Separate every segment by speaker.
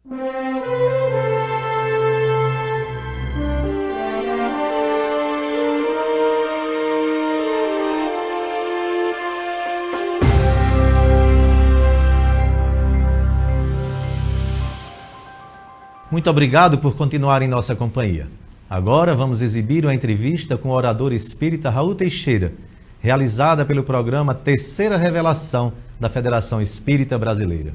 Speaker 1: Muito obrigado por continuar em nossa companhia. Agora vamos exibir uma entrevista com o orador espírita Raul Teixeira, realizada pelo programa Terceira Revelação da Federação Espírita Brasileira.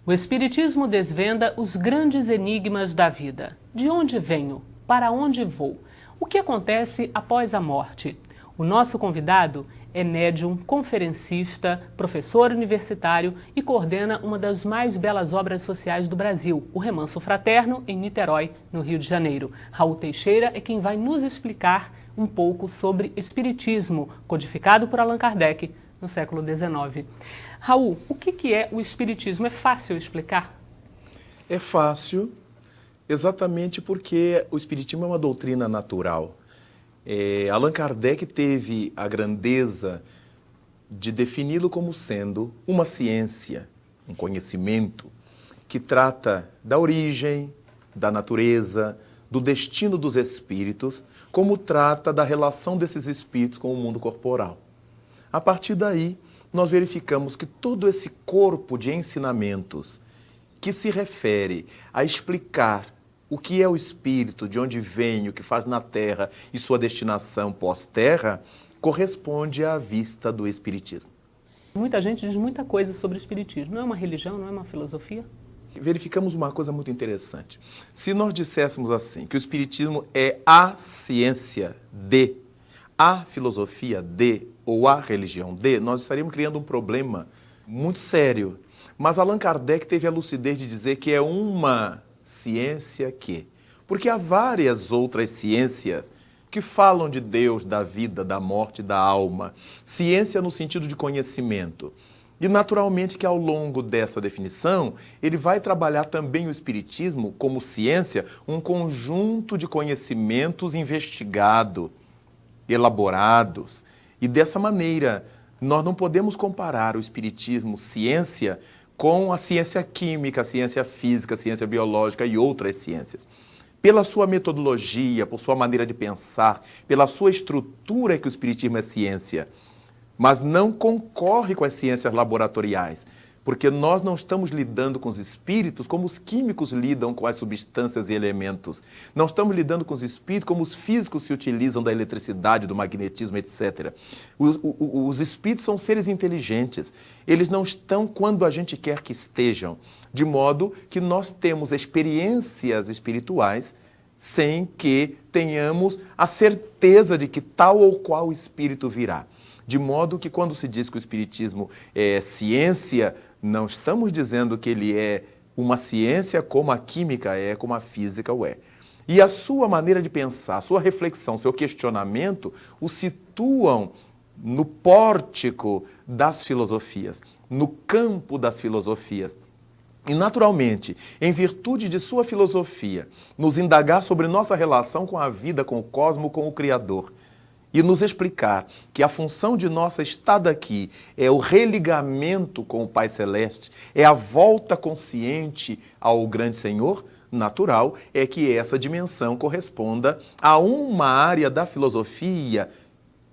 Speaker 2: O Espiritismo desvenda os grandes enigmas da vida. De onde venho? Para onde vou? O que acontece após a morte? O nosso convidado é médium, conferencista, professor universitário e coordena uma das mais belas obras sociais do Brasil, o Remanso Fraterno, em Niterói, no Rio de Janeiro. Raul Teixeira é quem vai nos explicar um pouco sobre Espiritismo, codificado por Allan Kardec no século XIX. Raul, o que é o Espiritismo? É fácil explicar?
Speaker 3: É fácil, exatamente porque o Espiritismo é uma doutrina natural. Allan Kardec teve a grandeza de defini-lo como sendo uma ciência, um conhecimento que trata da origem, da natureza, do destino dos espíritos, como trata da relação desses espíritos com o mundo corporal. A partir daí, nós verificamos que todo esse corpo de ensinamentos que se refere a explicar o que é o espírito, de onde vem, o que faz na Terra e sua destinação pós-Terra, corresponde à vista do Espiritismo.
Speaker 2: Muita gente diz muita coisa sobre o Espiritismo. Não é uma religião, não é uma filosofia?
Speaker 3: Verificamos uma coisa muito interessante. Se nós disséssemos assim, que o Espiritismo é a ciência de, a filosofia de, ou a religião de, nós estaríamos criando um problema muito sério. Mas Allan Kardec teve a lucidez de dizer que é uma ciência que... Porque há várias outras ciências que falam de Deus, da vida, da morte, da alma. Ciência no sentido de conhecimento. E naturalmente que ao longo dessa definição, ele vai trabalhar também o Espiritismo como ciência, um conjunto de conhecimentos investigados, elaborados. E dessa maneira, nós não podemos comparar o Espiritismo, ciência, com a ciência química, a ciência física, a ciência biológica e outras ciências. Pela sua metodologia, por sua maneira de pensar, pela sua estrutura que o Espiritismo é ciência, mas não concorre com as ciências laboratoriais, porque nós não estamos lidando com os espíritos como os químicos lidam com as substâncias e elementos. Não estamos lidando com os espíritos como os físicos se utilizam da eletricidade, do magnetismo, etc. Os espíritos são seres inteligentes. Eles não estão quando a gente quer que estejam, de modo que nós temos experiências espirituais sem que tenhamos a certeza de que tal ou qual espírito virá. De modo que quando se diz que o Espiritismo é ciência, não estamos dizendo que ele é uma ciência como a química é, como a física o é. E a sua maneira de pensar, a sua reflexão, seu questionamento, o situam no pórtico das filosofias, no campo das filosofias. E, naturalmente, em virtude de sua filosofia, nos indagar sobre nossa relação com a vida, com o cosmos, com o Criador, e nos explicar que a função de nossa estada aqui é o religamento com o Pai Celeste, é a volta consciente ao Grande Senhor, natural é que essa dimensão corresponda a uma área da filosofia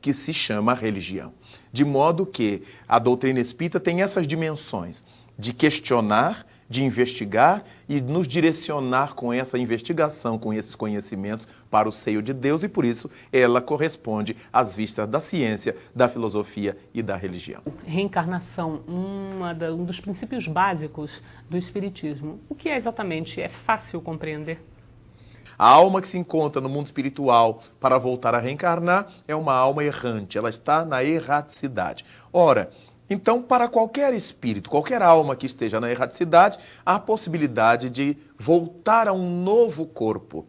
Speaker 3: que se chama religião. De modo que a doutrina espírita tem essas dimensões de questionar, de investigar e nos direcionar com essa investigação, com esses conhecimentos para o seio de Deus e por isso ela corresponde às vistas da ciência, da filosofia e da religião.
Speaker 2: Reencarnação, um dos princípios básicos do Espiritismo. O que é exatamente? É fácil compreender?
Speaker 3: A alma que se encontra no mundo espiritual para voltar a reencarnar é uma alma errante, ela está na erraticidade. Ora, então, para qualquer espírito, qualquer alma que esteja na erraticidade, há a possibilidade de voltar a um novo corpo.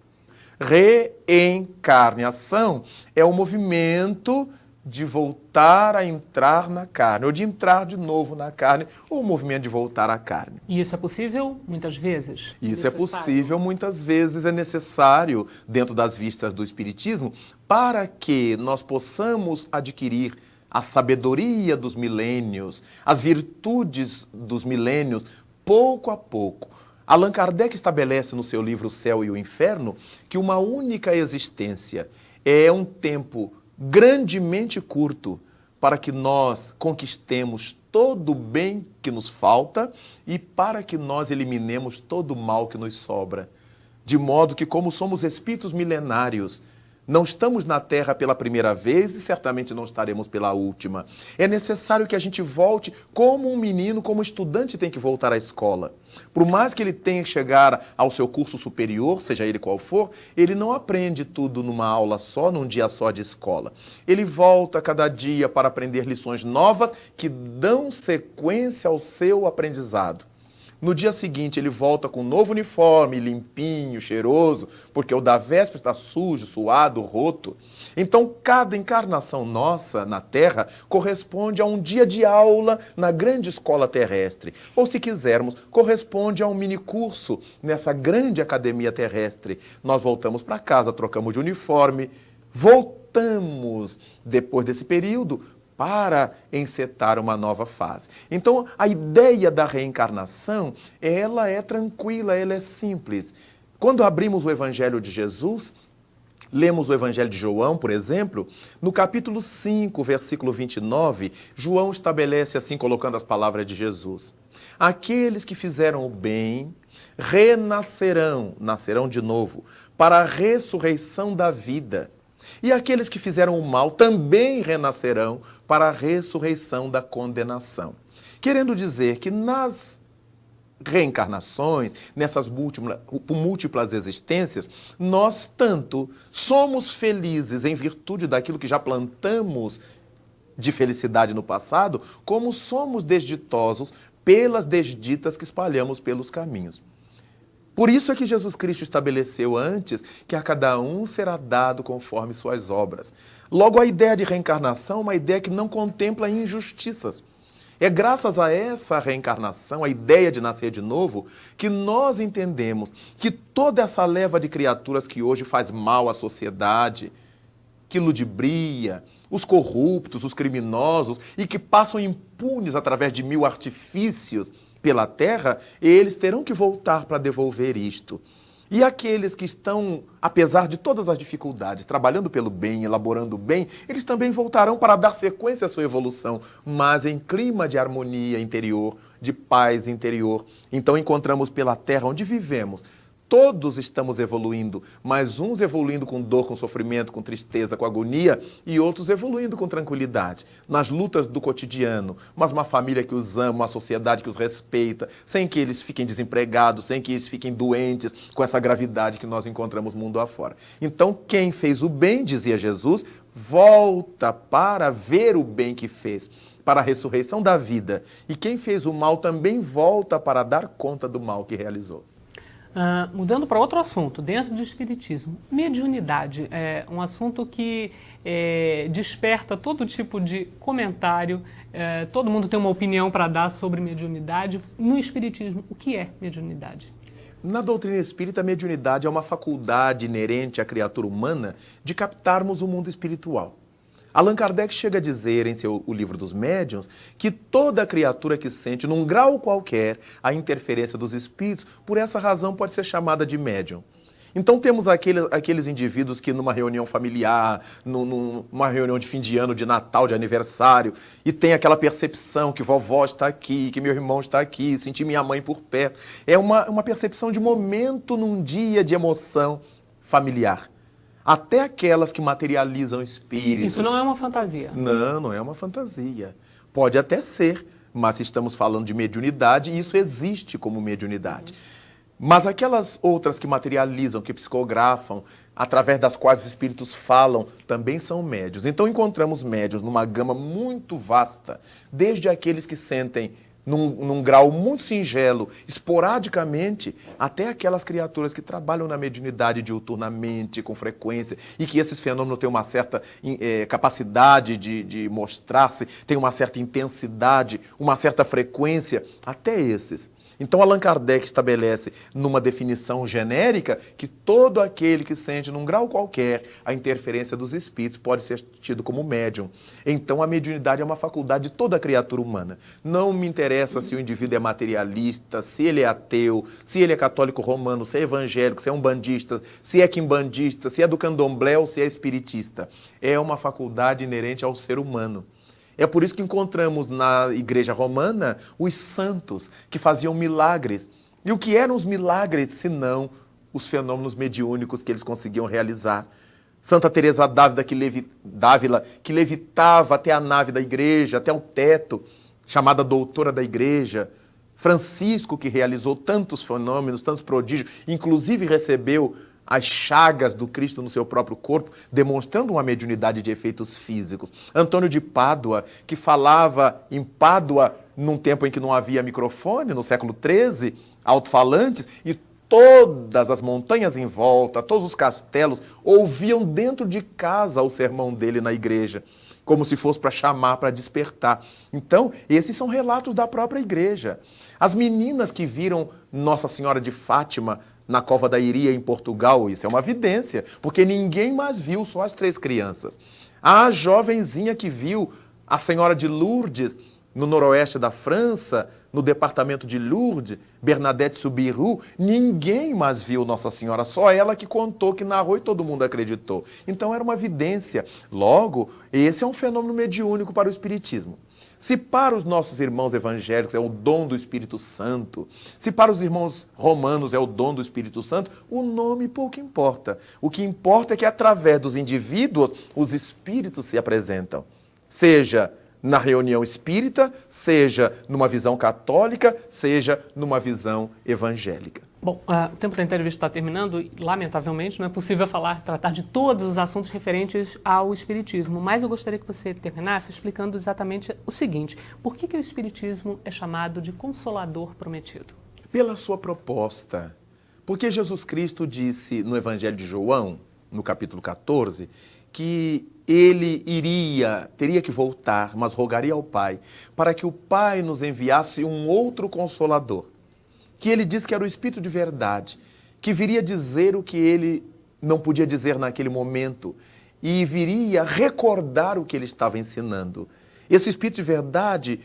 Speaker 3: Reencarnação é o movimento de voltar a entrar na carne, ou de entrar de novo na carne, ou o movimento de voltar à carne.
Speaker 2: E isso é possível muitas vezes?
Speaker 3: Isso é possível muitas vezes, é necessário, dentro das vistas do Espiritismo, para que nós possamos adquirir a sabedoria dos milênios, as virtudes dos milênios, pouco a pouco, Allan Kardec estabelece no seu livro O Céu e o Inferno que uma única existência é um tempo grandemente curto para que nós conquistemos todo o bem que nos falta e para que nós eliminemos todo o mal que nos sobra. De modo que, como somos espíritos milenários, não estamos na Terra pela primeira vez e certamente não estaremos pela última. É necessário que a gente volte como um menino, como um estudante tem que voltar à escola. Por mais que ele tenha que chegar ao seu curso superior, seja ele qual for, ele não aprende tudo numa aula só, num dia só de escola. Ele volta cada dia para aprender lições novas que dão sequência ao seu aprendizado. No dia seguinte, ele volta com um novo uniforme, limpinho, cheiroso, porque o da véspera está sujo, suado, roto. Então, cada encarnação nossa na Terra corresponde a um dia de aula na grande escola terrestre. Ou, se quisermos, corresponde a um minicurso nessa grande academia terrestre. Nós voltamos para casa, trocamos de uniforme, voltamos, depois desse período, para encetar uma nova fase. Então, a ideia da reencarnação, ela é tranquila, ela é simples. Quando abrimos o Evangelho de Jesus, lemos o Evangelho de João, por exemplo, no capítulo 5, versículo 29, João estabelece assim, colocando as palavras de Jesus: aqueles que fizeram o bem renascerão, nascerão de novo, para a ressurreição da vida. E aqueles que fizeram o mal também renascerão para a ressurreição da condenação. Querendo dizer que nas reencarnações, nessas múltiplas existências, nós tanto somos felizes em virtude daquilo que já plantamos de felicidade no passado, como somos desditosos pelas desditas que espalhamos pelos caminhos. Por isso é que Jesus Cristo estabeleceu antes que a cada um será dado conforme suas obras. Logo, a ideia de reencarnação é uma ideia que não contempla injustiças. É graças a essa reencarnação, a ideia de nascer de novo, que nós entendemos que toda essa leva de criaturas que hoje faz mal à sociedade, que ludibria, os corruptos, os criminosos e que passam impunes através de mil artifícios pela terra, eles terão que voltar para devolver isto. E aqueles que estão, apesar de todas as dificuldades, trabalhando pelo bem, elaborando o bem, eles também voltarão para dar sequência à sua evolução, mas em clima de harmonia interior, de paz interior. Então encontramos pela terra onde vivemos, todos estamos evoluindo, mas uns evoluindo com dor, com sofrimento, com tristeza, com agonia, e outros evoluindo com tranquilidade, nas lutas do cotidiano, mas uma família que os ama, uma sociedade que os respeita, sem que eles fiquem desempregados, sem que eles fiquem doentes, com essa gravidade que nós encontramos mundo afora. Então, quem fez o bem, dizia Jesus, volta para ver o bem que fez, para a ressurreição da vida. E quem fez o mal também volta para dar conta do mal que realizou.
Speaker 2: Mudando para outro assunto, dentro do Espiritismo, mediunidade é um assunto que desperta todo tipo de comentário, todo mundo tem uma opinião para dar sobre mediunidade. No Espiritismo, o que é mediunidade?
Speaker 3: Na doutrina espírita, a mediunidade é uma faculdade inerente à criatura humana de captarmos o mundo espiritual. Allan Kardec chega a dizer em o livro dos médiuns que toda criatura que sente, num grau qualquer, a interferência dos espíritos, por essa razão pode ser chamada de médium. Então temos aqueles indivíduos que numa reunião familiar, numa reunião de fim de ano, de Natal, de aniversário, e tem aquela percepção que vovó está aqui, que meu irmão está aqui, senti minha mãe por perto. É uma percepção de momento num dia de emoção familiar. Até aquelas que materializam espíritos.
Speaker 2: Isso não é uma fantasia.
Speaker 3: Não, não é uma fantasia. Pode até ser, mas se estamos falando de mediunidade, isso existe como mediunidade. Mas aquelas outras que materializam, que psicografam, através das quais os espíritos falam, também são médiuns. Então encontramos médiuns numa gama muito vasta, desde aqueles que sentem num grau muito singelo, esporadicamente, até aquelas criaturas que trabalham na mediunidade diuturnamente, com frequência, e que esses fenômenos têm uma certa capacidade de mostrar-se, têm uma certa intensidade, uma certa frequência, até esses. Então, Allan Kardec estabelece numa definição genérica que todo aquele que sente, num grau qualquer, a interferência dos espíritos pode ser tido como médium. Então, a mediunidade é uma faculdade de toda criatura humana. Não me interessa se o indivíduo é materialista, se ele é ateu, se ele é católico romano, se é evangélico, se é umbandista, se é quimbandista, se é do candomblé ou se é espiritista. É uma faculdade inerente ao ser humano. É por isso que encontramos na Igreja Romana os santos que faziam milagres. E o que eram os milagres, senão os fenômenos mediúnicos que eles conseguiam realizar? Santa Teresa d'Ávila, que levitava até a nave da igreja, até o teto, chamada doutora da igreja. Francisco, que realizou tantos fenômenos, tantos prodígios, inclusive recebeu as chagas do Cristo no seu próprio corpo, demonstrando uma mediunidade de efeitos físicos. Antônio de Pádua, que falava em Pádua num tempo em que não havia microfone, no século XIII, alto-falantes, e todas as montanhas em volta, todos os castelos, ouviam dentro de casa o sermão dele na igreja, como se fosse para chamar, para despertar. Então, esses são relatos da própria igreja. As meninas que viram Nossa Senhora de Fátima na Cova da Iria, em Portugal, isso é uma evidência, porque ninguém mais viu, só as 3 crianças. A jovenzinha que viu a Senhora de Lourdes, no noroeste da França, no departamento de Lourdes, Bernadette Soubirous, ninguém mais viu Nossa Senhora, só ela que contou, que narrou e todo mundo acreditou. Então era uma evidência. Logo, esse é um fenômeno mediúnico para o Espiritismo. Se para os nossos irmãos evangélicos é o dom do Espírito Santo, se para os irmãos romanos é o dom do Espírito Santo, o nome pouco importa. O que importa é que através dos indivíduos os espíritos se apresentam. Seja na reunião espírita, seja numa visão católica, seja numa visão evangélica.
Speaker 2: Bom, o tempo da entrevista está terminando e, lamentavelmente, não é possível tratar de todos os assuntos referentes ao Espiritismo, mas eu gostaria que você terminasse explicando exatamente o seguinte: por que o Espiritismo é chamado de Consolador Prometido?
Speaker 3: Pela sua proposta. Porque Jesus Cristo disse no Evangelho de João, no capítulo 14, que ele teria que voltar, mas rogaria ao Pai, para que o Pai nos enviasse um outro Consolador, que ele disse que era o Espírito de verdade, que viria dizer o que ele não podia dizer naquele momento e viria recordar o que ele estava ensinando. Esse Espírito de verdade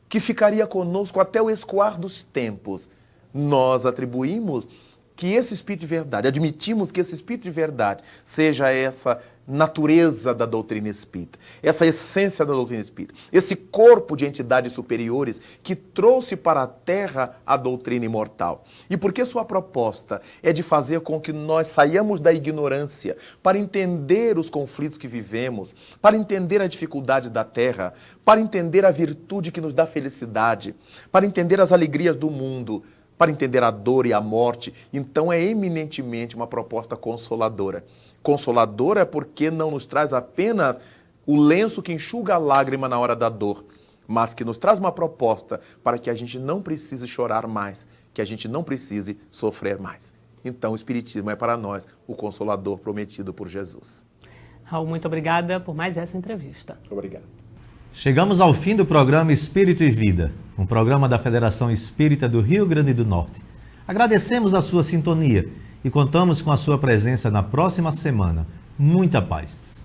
Speaker 3: que ficaria conosco até o escoar dos tempos. Nós atribuímos que esse Espírito de verdade, admitimos que esse Espírito de verdade seja essa natureza da doutrina espírita, essa essência da doutrina espírita, esse corpo de entidades superiores que trouxe para a Terra a doutrina imortal. E porque sua proposta é de fazer com que nós saiamos da ignorância para entender os conflitos que vivemos, para entender a dificuldade da Terra, para entender a virtude que nos dá felicidade, para entender as alegrias do mundo, para entender a dor e a morte. Então é eminentemente uma proposta consoladora. Consoladora porque não nos traz apenas o lenço que enxuga a lágrima na hora da dor, mas que nos traz uma proposta para que a gente não precise chorar mais, que a gente não precise sofrer mais. Então o Espiritismo é para nós o Consolador prometido por Jesus.
Speaker 2: Raul, muito obrigada por mais essa entrevista.
Speaker 3: Obrigado.
Speaker 1: Chegamos ao fim do programa Espírito e Vida, um programa da Federação Espírita do Rio Grande do Norte. Agradecemos a sua sintonia e contamos com a sua presença na próxima semana. Muita paz.